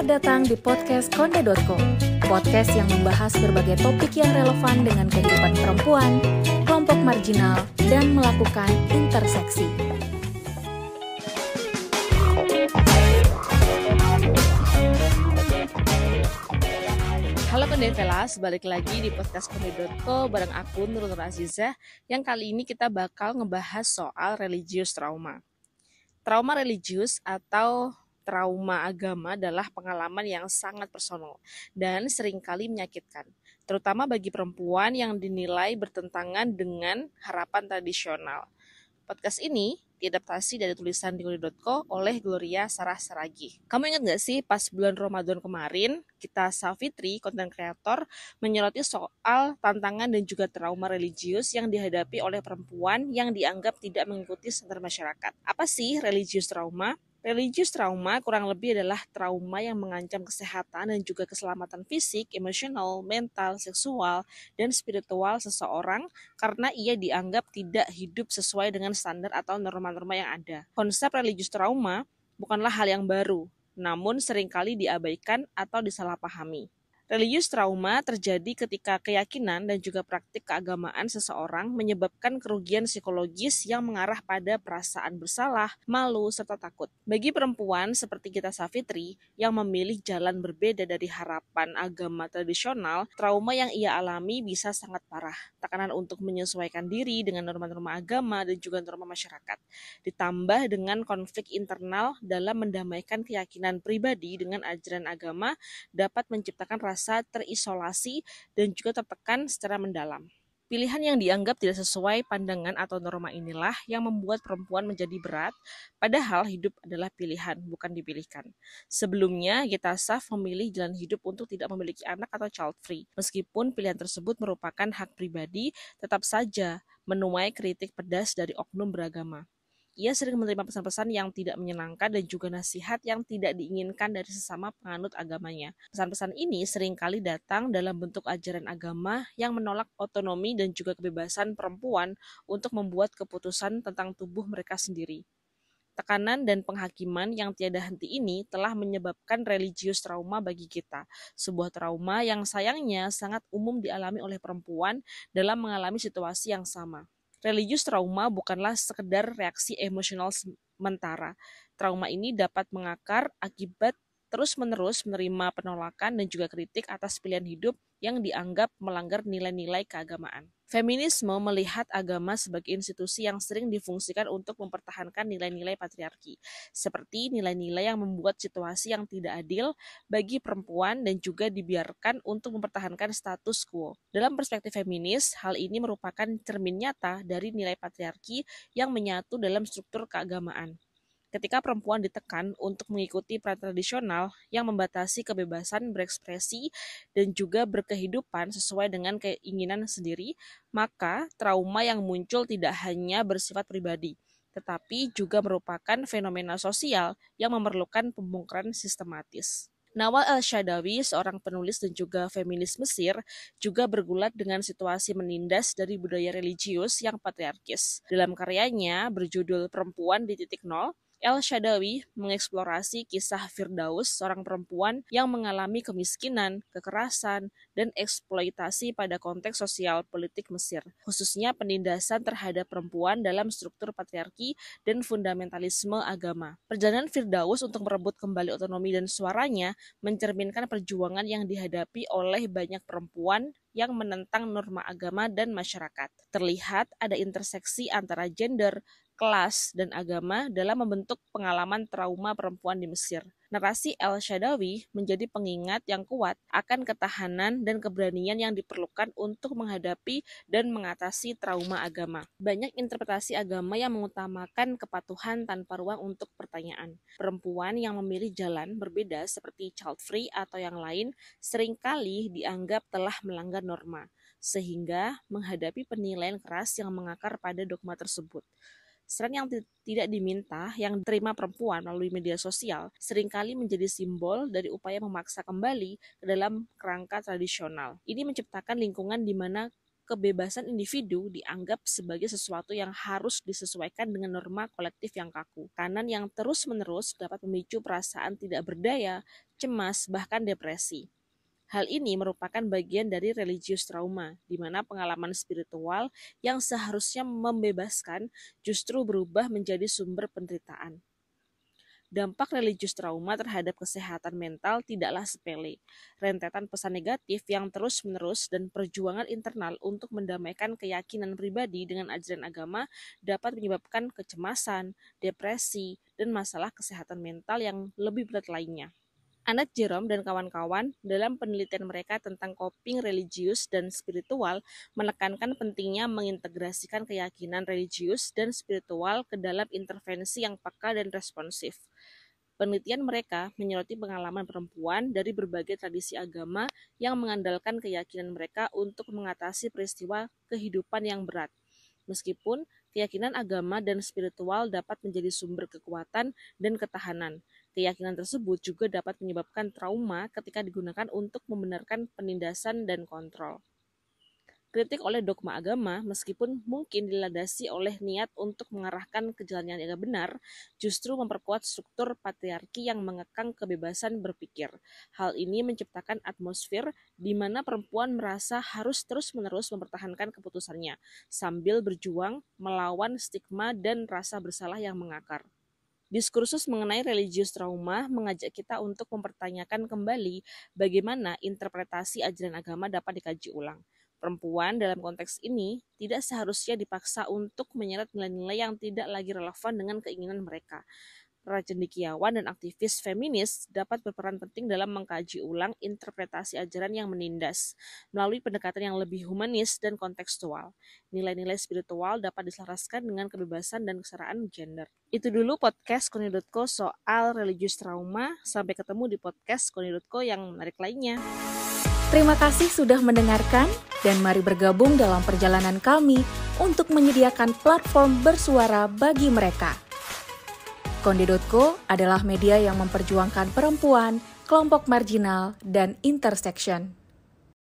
Selamat datang di podcast Konde.co, podcast yang membahas berbagai topik yang relevan dengan kehidupan perempuan, kelompok marginal, dan melakukan interseksi. Halo Kondevelas, balik lagi di podcast Konde.co bareng aku Nurul Azizah, yang kali ini kita bakal ngebahas soal religius trauma. Trauma religius atau trauma agama adalah pengalaman yang sangat personal dan seringkali menyakitkan, terutama bagi perempuan yang dinilai bertentangan dengan harapan tradisional. Podcast ini diadaptasi dari tulisan di Konde.co oleh Gloria Sarah Saragi. Kamu ingat gak sih pas bulan Ramadan kemarin, kita Safitri, konten kreator, menyoroti soal tantangan dan juga trauma religius yang dihadapi oleh perempuan yang dianggap tidak mengikuti standar masyarakat. Apa sih religius trauma? Religius trauma kurang lebih adalah trauma yang mengancam kesehatan dan juga keselamatan fisik, emosional, mental, seksual, dan spiritual seseorang karena ia dianggap tidak hidup sesuai dengan standar atau norma-norma yang ada. Konsep religius trauma bukanlah hal yang baru, namun seringkali diabaikan atau disalahpahami. Religius trauma terjadi ketika keyakinan dan juga praktik keagamaan seseorang menyebabkan kerugian psikologis yang mengarah pada perasaan bersalah, malu, serta takut. Bagi perempuan seperti kita Safitri yang memilih jalan berbeda dari harapan agama tradisional, trauma yang ia alami bisa sangat parah. Tekanan untuk menyesuaikan diri dengan norma-norma agama dan juga norma masyarakat, ditambah dengan konflik internal dalam mendamaikan keyakinan pribadi dengan ajaran agama dapat menciptakan rasa terisolasi dan juga tertekan secara mendalam. Pilihan yang dianggap tidak sesuai pandangan atau norma inilah yang membuat perempuan menjadi berat, padahal hidup adalah pilihan, bukan dipilihkan. Sebelumnya, kita Saf memilih jalan hidup untuk tidak memiliki anak atau child free. Meskipun pilihan tersebut merupakan hak pribadi, tetap saja menuai kritik pedas dari oknum beragama. Ia sering menerima pesan-pesan yang tidak menyenangkan dan juga nasihat yang tidak diinginkan dari sesama penganut agamanya. Pesan-pesan ini seringkali datang dalam bentuk ajaran agama yang menolak otonomi dan juga kebebasan perempuan untuk membuat keputusan tentang tubuh mereka sendiri. Tekanan dan penghakiman yang tiada henti ini telah menyebabkan religius trauma bagi kita, sebuah trauma yang sayangnya sangat umum dialami oleh perempuan dalam mengalami situasi yang sama. Religius trauma bukanlah sekedar reaksi emosional sementara. Trauma ini dapat mengakar akibat terus-menerus menerima penolakan dan juga kritik atas pilihan hidup yang dianggap melanggar nilai-nilai keagamaan. Feminisme melihat agama sebagai institusi yang sering difungsikan untuk mempertahankan nilai-nilai patriarki, seperti nilai-nilai yang membuat situasi yang tidak adil bagi perempuan dan juga dibiarkan untuk mempertahankan status quo. Dalam perspektif feminis, hal ini merupakan cermin nyata dari nilai patriarki yang menyatu dalam struktur keagamaan. Ketika perempuan ditekan untuk mengikuti peran tradisional yang membatasi kebebasan berekspresi dan juga berkehidupan sesuai dengan keinginan sendiri, maka trauma yang muncul tidak hanya bersifat pribadi, tetapi juga merupakan fenomena sosial yang memerlukan pembongkaran sistematis. Nawal El-Shadawi, seorang penulis dan juga feminis Mesir, juga bergulat dengan situasi menindas dari budaya religius yang patriarkis. Dalam karyanya berjudul Perempuan di Titik Nol, El-Shadawi mengeksplorasi kisah Firdaus, seorang perempuan yang mengalami kemiskinan, kekerasan, dan eksploitasi pada konteks sosial politik Mesir, khususnya penindasan terhadap perempuan dalam struktur patriarki dan fundamentalisme agama. Perjalanan Firdaus untuk merebut kembali otonomi dan suaranya mencerminkan perjuangan yang dihadapi oleh banyak perempuan yang menentang norma agama dan masyarakat. Terlihat ada interseksi antara gender, kelas, dan agama dalam membentuk pengalaman trauma perempuan di Mesir. Narasi El-Shadawi menjadi pengingat yang kuat akan ketahanan dan keberanian yang diperlukan untuk menghadapi dan mengatasi trauma agama. Banyak interpretasi agama yang mengutamakan kepatuhan tanpa ruang untuk pertanyaan. Perempuan yang memilih jalan berbeda seperti child free atau yang lain seringkali dianggap telah melanggar norma, sehingga menghadapi penilaian keras yang mengakar pada dogma tersebut. Selain yang tidak diminta yang diterima perempuan melalui media sosial seringkali menjadi simbol dari upaya memaksa kembali ke dalam kerangka tradisional. Ini menciptakan lingkungan di mana kebebasan individu dianggap sebagai sesuatu yang harus disesuaikan dengan norma kolektif yang kaku. Tekanan yang terus-menerus dapat memicu perasaan tidak berdaya, cemas, bahkan depresi. Hal ini merupakan bagian dari religius trauma, di mana pengalaman spiritual yang seharusnya membebaskan justru berubah menjadi sumber penderitaan. Dampak religius trauma terhadap kesehatan mental tidaklah sepele. Rentetan pesan negatif yang terus-menerus dan perjuangan internal untuk mendamaikan keyakinan pribadi dengan ajaran agama dapat menyebabkan kecemasan, depresi, dan masalah kesehatan mental yang lebih berat lainnya. Annette Jerome dan kawan-kawan dalam penelitian mereka tentang coping religius dan spiritual menekankan pentingnya mengintegrasikan keyakinan religius dan spiritual ke dalam intervensi yang peka dan responsif. Penelitian mereka menyoroti pengalaman perempuan dari berbagai tradisi agama yang mengandalkan keyakinan mereka untuk mengatasi peristiwa kehidupan yang berat. Meskipun keyakinan agama dan spiritual dapat menjadi sumber kekuatan dan ketahanan, keyakinan tersebut juga dapat menyebabkan trauma ketika digunakan untuk membenarkan penindasan dan kontrol. Kritik oleh dogma agama, meskipun mungkin dilandasi oleh niat untuk mengarahkan ke jalan yang benar, justru memperkuat struktur patriarki yang mengekang kebebasan berpikir. Hal ini menciptakan atmosfer di mana perempuan merasa harus terus-menerus mempertahankan keputusannya, sambil berjuang melawan stigma dan rasa bersalah yang mengakar. Diskursus mengenai religius trauma mengajak kita untuk mempertanyakan kembali bagaimana interpretasi ajaran agama dapat dikaji ulang. Perempuan dalam konteks ini tidak seharusnya dipaksa untuk menyeret nilai-nilai yang tidak lagi relevan dengan keinginan mereka. Para cendekiawan dan aktivis feminis dapat berperan penting dalam mengkaji ulang interpretasi ajaran yang menindas melalui pendekatan yang lebih humanis dan kontekstual. Nilai-nilai spiritual dapat diselaraskan dengan kebebasan dan kesetaraan gender. Itu dulu podcast Koni.co soal religius trauma. Sampai ketemu di podcast Koni.co yang menarik lainnya. Terima kasih sudah mendengarkan dan mari bergabung dalam perjalanan kami untuk menyediakan platform bersuara bagi mereka. Konde.co adalah media yang memperjuangkan perempuan, kelompok marginal, dan intersection.